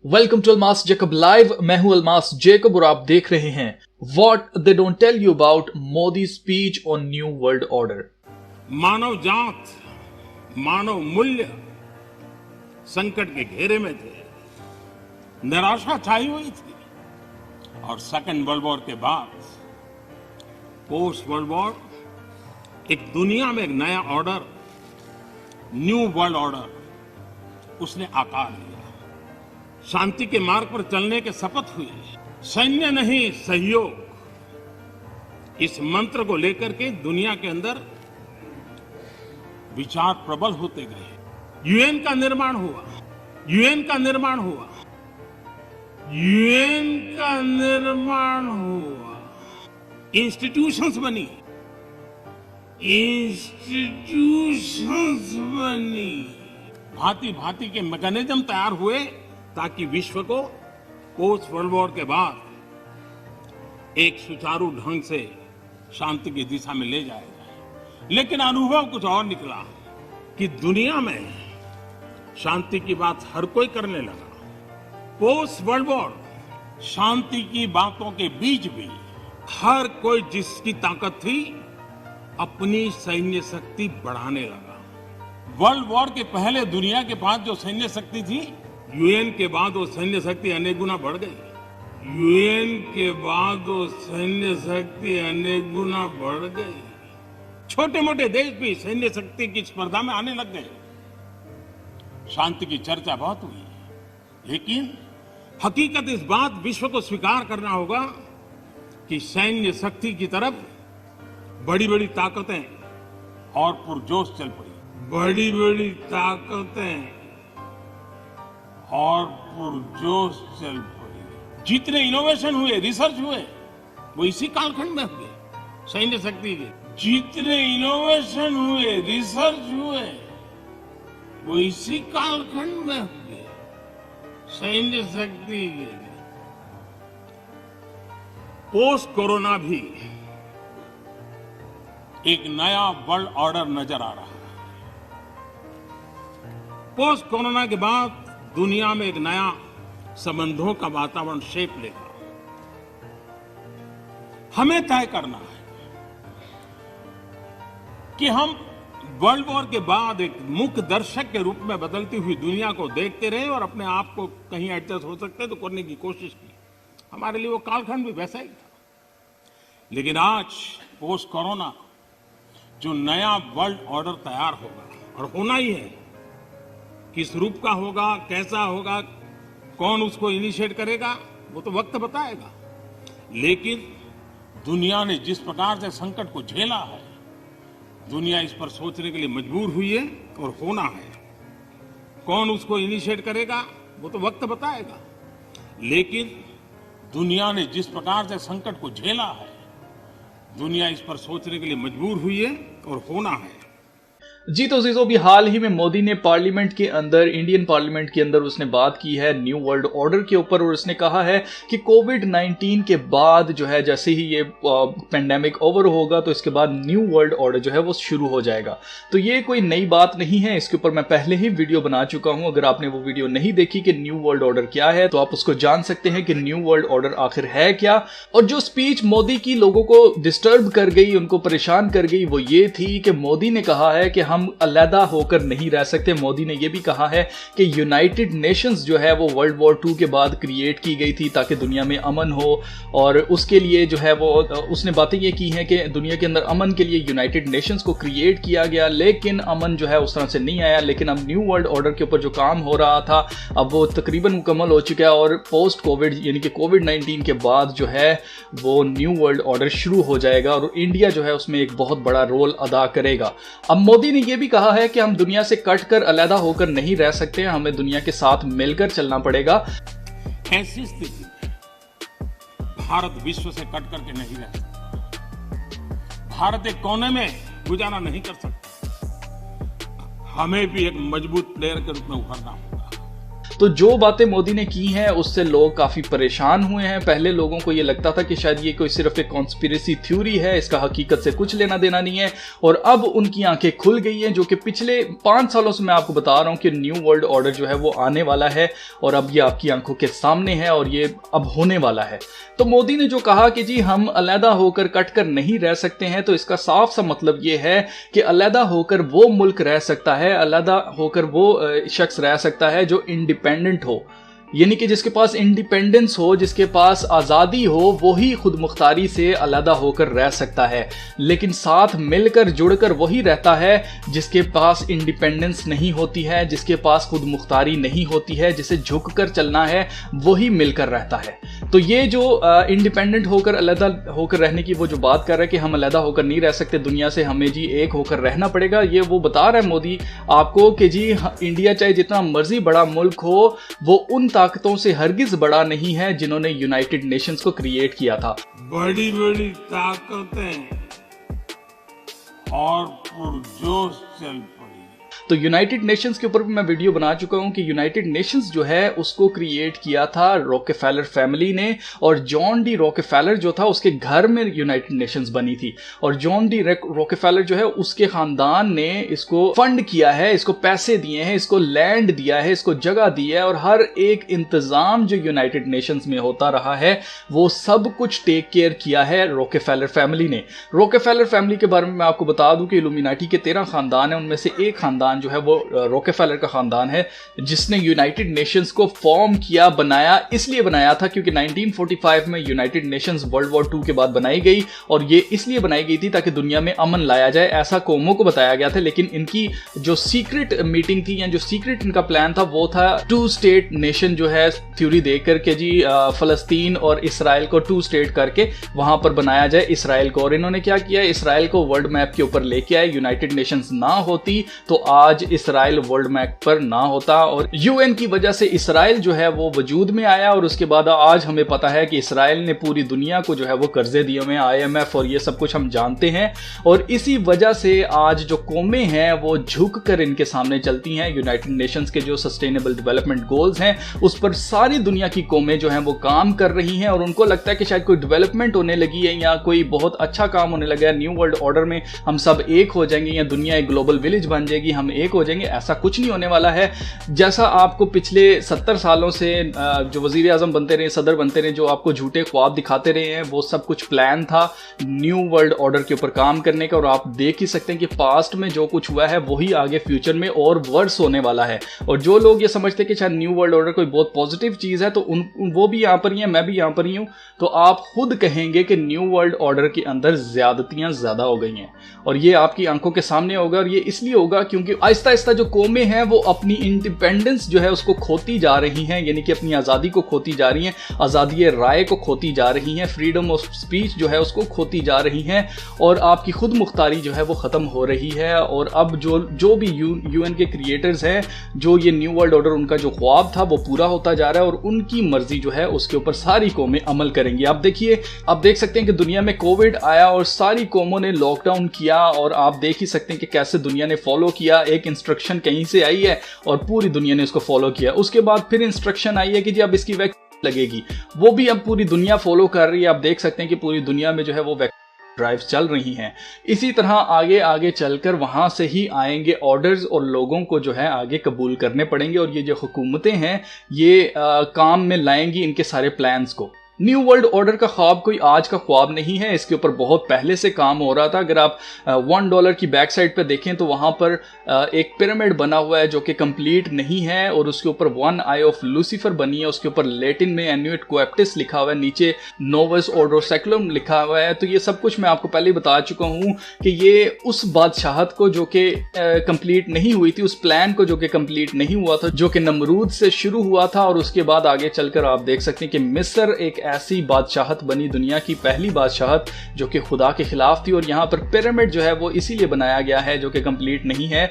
Welcome to Almas Jacob live. मैं हूं Almas Jacob और आप देख रहे हैं what they don't tell you about Modi speech on new world order. मानव जात, मानव मूल्य संकट के घेरे में थे, निराशा छाई हुई थी और सेकेंड वर्ल्ड वॉर के बाद पोस्ट वर्ल्ड वॉर एक दुनिया में एक नया ऑर्डर, न्यू वर्ल्ड ऑर्डर उसने आकार लिया। शांति के मार्ग पर चलने के शपथ हुई। सैन्य नहीं, सहयोग, इस मंत्र को लेकर के दुनिया के अंदर विचार प्रबल होते गए। यूएन का निर्माण हुआ, यूएन का निर्माण हुआ, यूएन का निर्माण हुआ, इंस्टीट्यूशंस बनी, इंस्टीट्यूशंस बनी, भांति भांति के मैकेनिज्म तैयार हुए ताकि विश्व को पोस्ट वर्ल्ड वॉर के बाद एक सुचारू ढंग से शांति की दिशा में ले जाया जाए। लेकिन अनुभव कुछ और निकला कि दुनिया में शांति की बात हर कोई करने लगा। पोस्ट वर्ल्ड वॉर शांति की बातों के बीच भी हर कोई जिसकी ताकत थी अपनी सैन्य शक्ति बढ़ाने लगा। वर्ल्ड वॉर के पहले दुनिया के पास जो सैन्य शक्ति थी, यूएन के बाद वो सैन्य शक्ति अनेक गुना बढ़ गई। यूएन के बाद वो सैन्य शक्ति अनेक गुना बढ़ गई। छोटे मोटे देश भी सैन्य शक्ति की स्पर्धा में आने लग गए। शांति की चर्चा बहुत हुई, लेकिन हकीकत इस बात विश्व को स्वीकार करना होगा कि सैन्य शक्ति की तरफ बड़ी बड़ी ताकतें और पुरजोश चल पड़ी। बड़ी बड़ी ताकतें और पुरजोश चल पड़ी। जितने इनोवेशन हुए, रिसर्च हुए, वो इसी कालखंड में हुए सैन्य शक्ति के। जितने इनोवेशन हुए, रिसर्च हुए, वो इसी कालखंड में हुए सैन्य शक्ति के। पोस्ट कोरोना भी एक नया वर्ल्ड ऑर्डर नजर आ रहा है। पोस्ट कोरोना के बाद दुनिया में एक नया संबंधों का वातावरण शेप लेगा। हमें तय करना है कि हम वर्ल्ड वॉर के बाद एक मुख्य दर्शक के रूप में बदलती हुई दुनिया को देखते रहे और अपने आप को कहीं एडजस्ट हो सकते तो करने की कोशिश की। हमारे लिए वो कालखंड भी वैसा ही था। लेकिन आज पोस्ट कोरोना जो नया वर्ल्ड ऑर्डर तैयार होगा और होना ही है, किस रूप का होगा, कैसा होगा, कौन उसको इनिशिएट करेगा, वो तो वक्त बताएगा। लेकिन दुनिया ने जिस प्रकार से संकट को झेला है, दुनिया इस पर सोचने के लिए मजबूर हुई है और होना है। कौन उसको इनिशिएट करेगा, वो तो वक्त बताएगा। लेकिन दुनिया ने जिस प्रकार से संकट को झेला है, दुनिया इस पर सोचने के लिए मजबूर हुई है और होना है। जी तो जीजो, भी हाल ही में मोदी ने पार्लियामेंट के अंदर, इंडियन पार्लियामेंट के अंदर उसने बात की है न्यू वर्ल्ड ऑर्डर के ऊपर और उसने कहा है कि कोविड-19 के बाद जो है, जैसे ही ये पेंडेमिक ओवर होगा तो इसके बाद न्यू वर्ल्ड ऑर्डर जो है वो शुरू हो जाएगा। तो ये कोई नई बात नहीं है, इसके ऊपर मैं पहले ही वीडियो बना चुका हूं। अगर आपने वो वीडियो नहीं देखी कि न्यू वर्ल्ड ऑर्डर क्या है, तो आप उसको जान सकते हैं कि न्यू वर्ल्ड ऑर्डर आखिर है क्या। और जो स्पीच मोदी की लोगों को डिस्टर्ब कर गई, उनको परेशान कर गई, वो ये थी कि मोदी ने कहा है कि हम अलग होकर नहीं रह सकते। मोदी ने यह भी कहा है कि यूनाइटेड नेशंस जो है वो वर्ल्ड वॉर 2 के बाद क्रिएट की गई थी ताकि दुनिया में अमन हो, और उसके लिए जो है वो उसने बातें ये की हैं कि दुनिया के अंदर अमन के लिए यूनाइटेड नेशंस को क्रिएट किया गया, लेकिन अमन जो है उस तरह से नहीं आया। लेकिन अब न्यू वर्ल्ड ऑर्डर के ऊपर जो काम हो रहा था, अब वो तकरीबन मुकम्मल हो चुका है और पोस्ट कोविड यानी कि कोविड-19 के बाद जो है वो न्यू वर्ल्ड ऑर्डर शुरू हो जाएगा और इंडिया जो है उसमें एक बहुत बड़ा रोल अदा करेगा। अब मोदी ने यह भी कहा है कि हम दुनिया से कट कर अलग होकर नहीं रह सकते, हमें दुनिया के साथ मिलकर चलना पड़ेगा। ऐसी स्थिति में भारत विश्व से कट करके नहीं रह सकता। भारत एक कोने में गुजारा नहीं कर सकता। हमें भी एक मजबूत प्लेयर के रूप में उभरना होगा। तो जो बातें मोदी ने की हैं उससे लोग काफ़ी परेशान हुए हैं। पहले लोगों को ये लगता था कि शायद ये कोई सिर्फ एक कॉन्स्पिरेसी थ्योरी है, इसका हकीकत से कुछ लेना देना नहीं है, और अब उनकी आंखें खुल गई हैं, जो कि पिछले 5 सालों से मैं आपको बता रहा हूं कि न्यू वर्ल्ड ऑर्डर जो है वो आने वाला है और अब ये आपकी आंखों के सामने है और ये अब होने वाला है। तो मोदी ने जो कहा कि जी हम अलहदा होकर कटकर नहीं रह सकते हैं, तो इसका साफ सा मतलब ये है कि अलहदा होकर वो मुल्क रह सकता है, अलहदा होकर वो शख्स रह सकता है जो इंडिपेंडेंट हो, यानी कि जिसके पास इंडिपेंडेंस हो, जिसके पास आज़ादी हो, वही खुद मुख्तारी से अलहदा होकर रह सकता है। लेकिन साथ मिलकर जुड़कर वही रहता है जिसके पास इंडिपेंडेंस नहीं होती है, जिसके पास खुद मुख्तारी नहीं होती है, जिसे झुककर चलना है, वही मिलकर रहता है। तो ये जो इंडिपेंडेंट होकर अलहदा होकर रहने की वो जो बात कर रहा है कि हम अलहदा होकर नहीं रह सकते दुनिया से, हमें जी एक होकर रहना पड़ेगा, ये वो बता रहा है मोदी आपको कि जी इंडिया चाहे जितना मर्जी बड़ा मुल्क हो, वो उन ताकतों से हरगिज बड़ा नहीं है जिन्होंने यूनाइटेड नेशंस को क्रिएट किया था। बड़ी बड़ी ताकतें और पुरजोश चल पड़ी। तो यूनाइटेड नेशंस के ऊपर भी मैं वीडियो बना चुका हूं कि यूनाइटेड नेशंस जो है उसको क्रिएट किया था रॉकेफेलर फैमिली ने, और जॉन डी रॉकेफेलर जो था उसके घर में यूनाइटेड नेशंस बनी थी, और जॉन डी रॉकेफेलर जो है उसके खानदान ने इसको फंड किया है, इसको पैसे दिए हैं, इसको लैंड दिया है, इसको जगह दी है, और हर एक इंतजाम जो यूनाइटेड नेशंस में होता रहा है वो सब कुछ टेक केयर किया है रॉकेफेलर फैमिली ने। रॉकेफेलर फैमिली के बारे में मैं आपको बता दूं कि इल्यूमिनाटी के 13 खानदान है, उनमें से एक खानदान जो है वो रॉकेफेलर का खानदान है, जिसने यूनाइटेड नेशंस को फॉर्म किया, बनाया, इसलिए बनाया था क्योंकि 1945 में यूनाइटेड नेशंस वर्ल्ड वॉर 2 के बाद बनाई गई, और ये इसलिए बनाई गई थी ताकि दुनिया में अमन लाया जाए, ऐसा कौमों को बताया गया था। लेकिन इनकी जो सीक्रेट मीटिंग थी या जो सीक्रेट इनका प्लान था वो था 2 स्टेट नेशन जो है थ्योरी देकर के जी फलस्तीन और इसराइल को 2 स्टेट करके वहां पर बनाया जाए इसराइल को। और इन्होंने क्या किया, इसराइल को वर्ल्ड मैप के ऊपर लेके आए। यूनाइटेड नेशंस ना होती तो आज इसराइल वर्ल्ड मैप पर ना होता, और यूएन की वजह से इसराइल जो है वो वजूद में आया, और उसके बाद आज हमें पता है कि इसराइल ने पूरी दुनिया को जो है वो कर्जे दिए हुए हैं, IMF और ये सब कुछ हम जानते हैं। और इसी वजह से आज जो कौमें हैं वो झुक कर इनके सामने चलती हैं। यूनाइटेड नेशंस के जो सस्टेनेबल डेवलपमेंट गोल्स हैं उस पर सारी दुनिया की कौमें जो हैं वो काम कर रही हैं, और उनको लगता है कि शायद कोई डेवलपमेंट होने लगी है या कोई बहुत अच्छा काम होने लगा है, न्यू वर्ल्ड ऑर्डर में हम सब एक हो जाएंगे या दुनिया एक ग्लोबल विलेज बन जाएगी, हम एक हो जाएंगे। ऐसा कुछ नहीं होने वाला है। जैसा आपको पिछले 70 सालों से जो वजीर आजम बनते रहे, सदर बनते रहे, जो आपको झूठे ख्वाब दिखाते रहे हैं, वो सब कुछ प्लान था न्यू वर्ल्ड ऑर्डर के ऊपर काम करने का। और आप देख ही सकते हैं कि पास्ट में जो कुछ हुआ है वही आगे फ्यूचर में और वर्स होने वाला है। और जो लोग ये समझते हैं कि शायद न्यू वर्ल्ड ऑर्डर कोई बहुत पॉजिटिव चीज है, तो वो भी यहां पर ही है, मैं भी यहां पर ही हूं, तो आप खुद कहेंगे कि न्यू वर्ल्ड ऑर्डर के अंदर ज्यादतियां ज्यादा हो गई हैं, और ये आपकी आंखों के सामने होगा। और ये इसलिए होगा क्योंकि आहिस्ता आहिस्ता जो कौमें हैं वो अपनी इंडिपेंडेंस जो है उसको खोती जा रही हैं, यानी कि अपनी आज़ादी को खोती जा रही हैं, आज़ादी राय को खोती जा रही हैं, फ्रीडम ऑफ स्पीच जो है उसको खोती जा रही हैं, और आपकी खुद मुख्तारी जो है वो ख़त्म हो रही है। और अब जो भी यूएन के क्रिएटर्स हैं, जो ये न्यू वर्ल्ड ऑर्डर उनका जो ख्वाब था वो पूरा होता जा रहा है, और उनकी मर्जी जो है उसके ऊपर सारी कौमें अमल करेंगी। आप देखिए, आप देख सकते हैं कि दुनिया में कोविड आया और सारी कौमों ने लॉकडाउन किया, और आप देख ही सकते हैं कि कैसे दुनिया ने फॉलो किया। एक इंस्ट्रक्शन कहीं से आई है और पूरी दुनिया ने इसको फॉलो किया। उसके बाद फिर इंस्ट्रक्शन आई है कि जी अब इसकी वैक्सीन लगेगी, वो भी अब पूरी दुनिया फॉलो कर रही है। आप देख सकते हैं कि पूरी दुनिया में जो है वो ड्राइव्स चल रही हैं। इसी तरह आगे आगे चलकर वहां से ही आएंगे ऑर्डर्स, और लोगों को जो है आगे कबूल करने पड़ेंगे, और ये जो हुकूमतें हैं ये काम में लाएंगी इनके सारे प्लान्स को। न्यू वर्ल्ड ऑर्डर का ख्वाब कोई आज का ख्वाब नहीं है, इसके ऊपर बहुत पहले से काम हो रहा था। अगर आप $1 की बैक साइड पे देखें तो वहां पर एक पिरामिड बना हुआ है जो कि कंप्लीट नहीं है, और उसके ऊपर 1 आई ऑफ लूसीफर बनी है, उसके ऊपर लैटिन में एन्यूट कोएप्टिस लिखा हुआ है, नीचे नोवस ऑर्डर सेकुलम लिखा हुआ है। तो ये सब कुछ मैं आपको पहले बता चुका हूं कि ये उस बादशाहत को जो कि कंप्लीट नहीं हुई थी, उस प्लान को जो कि कंप्लीट नहीं हुआ था, जो कि नमरूद से शुरू हुआ था, और उसके बाद आगे चलकर आप देख सकते हैं कि मिस्र एक ऐसी बादशाहत बनी, दुनिया की पहली बादशाहत जो कि खुदा के खिलाफ थी। और यहाँ पर पिरामिड जो है वो इसीलिए बनाया गया है जो कि कंप्लीट नहीं है।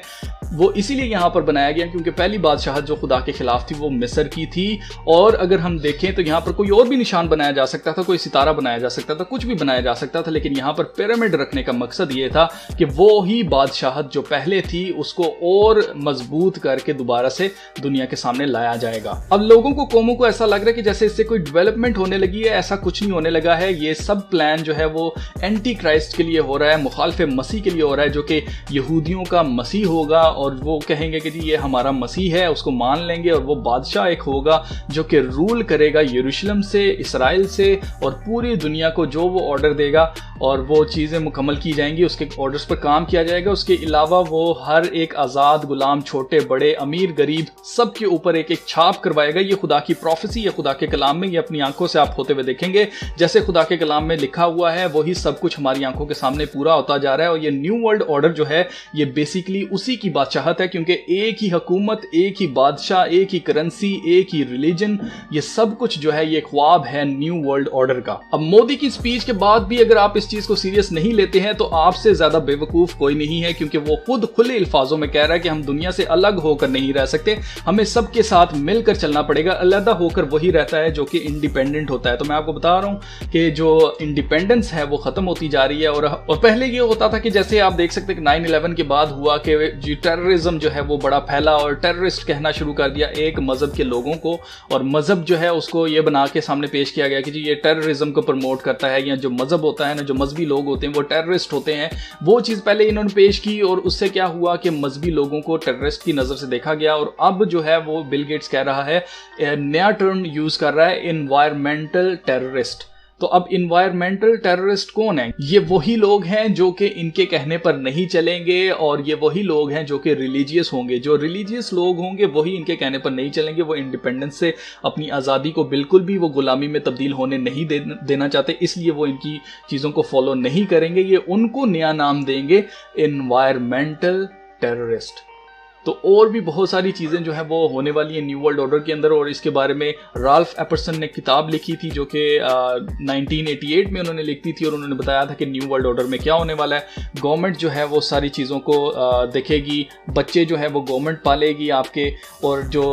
वो इसीलिए यहाँ पर बनाया गया क्योंकि पहली बादशाहत जो खुदा के खिलाफ थी वो मिस्र की थी। और अगर हम देखें तो यहाँ पर कोई और भी निशान बनाया जा सकता था, कोई सितारा बनाया जा सकता था, कुछ भी बनाया जा सकता था, लेकिन यहाँ पर पिरामिड रखने का मकसद ये था कि वो ही बादशाहत जो पहले थी उसको और मजबूत करके दोबारा से दुनिया के सामने लाया जाएगा। अब लोगों को, कौमों को ऐसा लग रहा है कि जैसे इससे कोई डेवलपमेंट होने लगी है, ऐसा कुछ नहीं होने लगा है। ये सब प्लान जो है वो एंटी क्राइस्ट के लिए हो रहा है, मुखालिफ मसीह के लिए हो रहा है, जो कि यहूदियों का मसीह होगा और वो कहेंगे कि जी ये हमारा मसीह है, उसको मान लेंगे और वो बादशाह एक होगा जो कि रूल करेगा यरूशलेम से, इसराइल से और पूरी दुनिया को। जो वो ऑर्डर देगा और वो चीज़ें मुकम्मल की जाएंगी, उसके ऑर्डर्स पर काम किया जाएगा। उसके अलावा वो हर एक आज़ाद गुलाम, छोटे बड़े, अमीर गरीब, सब के ऊपर एक एक छाप करवाएगा। ये खुदा की प्रोफेसी है, खुदा के कलाम में, ये अपनी आंखों से आप होते हुए देखेंगे। जैसे खुदा के कलाम में लिखा हुआ है वही सब कुछ हमारी आंखों के सामने पूरा होता जा रहा है। और ये न्यू वर्ल्ड ऑर्डर जो है ये बेसिकली उसी की बादशाहत है, क्योंकि एक ही हुकूमत, एक ही बादशाह, एक ही करेंसी, एक ही रिलीजन, ये सब कुछ जो है ये ख्वाब है न्यू वर्ल्ड ऑर्डर का। अब मोदी की स्पीच के बाद भी अगर आप इस चीज को सीरियस नहीं लेते हैं तो आपसे ज्यादा बेवकूफ कोई नहीं है, क्योंकि वो खुद खुले अल्फाजों में कह रहा है कि हम दुनिया से अलग होकर नहीं रह सकते, हमें सबके साथ मिलकर चलना पड़ेगा। अलग होकर वही रहता है जो कि इंडिपेंडेंट होता है। तो मैं आपको बता रहा हूं कि जो इंडिपेंडेंस है वो खत्म होती जा रही है। और पहले ये होता था कि जैसे आप देख सकते हैं कि 9/11 के बाद हुआ कि जो टेररिज्म जो है वो बड़ा फैला और टेररिस्ट कहना शुरू कर दिया एक मजहब के लोगों को, और मजहब जो है उसको ये बना के सामने पेश किया गया कि जी ये टेररिज्म को प्रमोट करता है, या जो मजहब होता है ना, जो मजहबी लोग होते हैं वो टेररिस्ट होते हैं। वो चीज़ पहले इन्होंने पेश की और उससे क्या हुआ कि मजहबी लोगों को टेररिस्ट की नज़र से देखा गया। और अब जो है वो बिल गेट्स कह रहा है, नया टर्म यूज़ कर रहा है, एनवायरमेंटल टेररिस्ट। तो अब इन्वायरमेंटल टेररिस्ट कौन है? ये वही लोग हैं जो कि इनके कहने पर नहीं चलेंगे, और ये वही लोग हैं जो कि रिलीजियस होंगे। जो रिलीजियस लोग होंगे वही इनके कहने पर नहीं चलेंगे। वो इंडिपेंडेंस से, अपनी आज़ादी को बिल्कुल भी वो गुलामी में तब्दील होने नहीं देना चाहते, इसलिए वो इनकी चीज़ों को फॉलो नहीं करेंगे। ये उनको नया नाम देंगे इन्वायरमेंटल टेररिस्ट। तो और भी बहुत सारी चीज़ें जो है वो होने वाली है न्यू वर्ल्ड ऑर्डर के अंदर, और इसके बारे में राल्फ एपर्सन ने किताब लिखी थी जो कि 1988 में उन्होंने लिखी थी, और उन्होंने बताया था कि न्यू वर्ल्ड ऑर्डर में क्या होने वाला है। गवर्नमेंट जो है वो सारी चीज़ों को देखेगी, बच्चे जो है वो गवर्नमेंट पालेगी आपके, और जो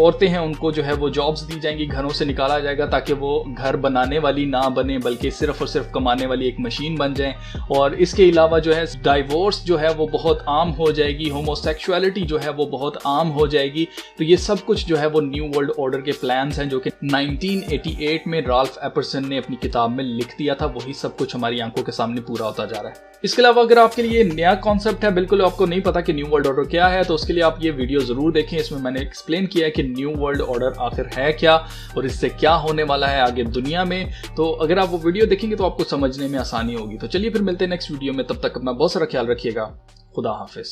औरतें हैं उनको जो है वो जॉब्स दी जाएंगी, घरों से निकाला जाएगा ताकि वो घर बनाने वाली ना बने बल्कि सिर्फ और सिर्फ कमाने वाली एक मशीन बन जाए। और इसके अलावा जो है डाइवोर्स जो है वो बहुत आम हो जाएगी, होमोसेक्सुअलिटी जो है वो बहुत आम हो जाएगी। तो ये सब कुछ जो है वो न्यू वर्ल्ड ऑर्डर के प्लान्स हैं जो कि 1988 में राल्फ एपर्सन ने अपनी किताब में लिख दिया था। वही सब कुछ हमारी आंखों के सामने पूरा होता जा रहा है। इसके अलावा अगर आपके लिए नया कॉन्सेप्ट है, बिल्कुल आपको नहीं पता कि न्यू वर्ल्ड ऑर्डर क्या है, तो उसके लिए आप ये वीडियो जरूर देखें। इसमें मैंने एक्सप्लेन किया है कि न्यू वर्ल्ड ऑर्डर आखिर है क्या और इससे क्या होने वाला है आगे दुनिया में। तो अगर आप वो वीडियो देखेंगे तो आपको समझने में आसानी होगी। तो चलिए फिर मिलते हैं नेक्स्ट वीडियो में, तब तक अपना बहुत सारा ख्याल रखिएगा। खुदा हाफिज।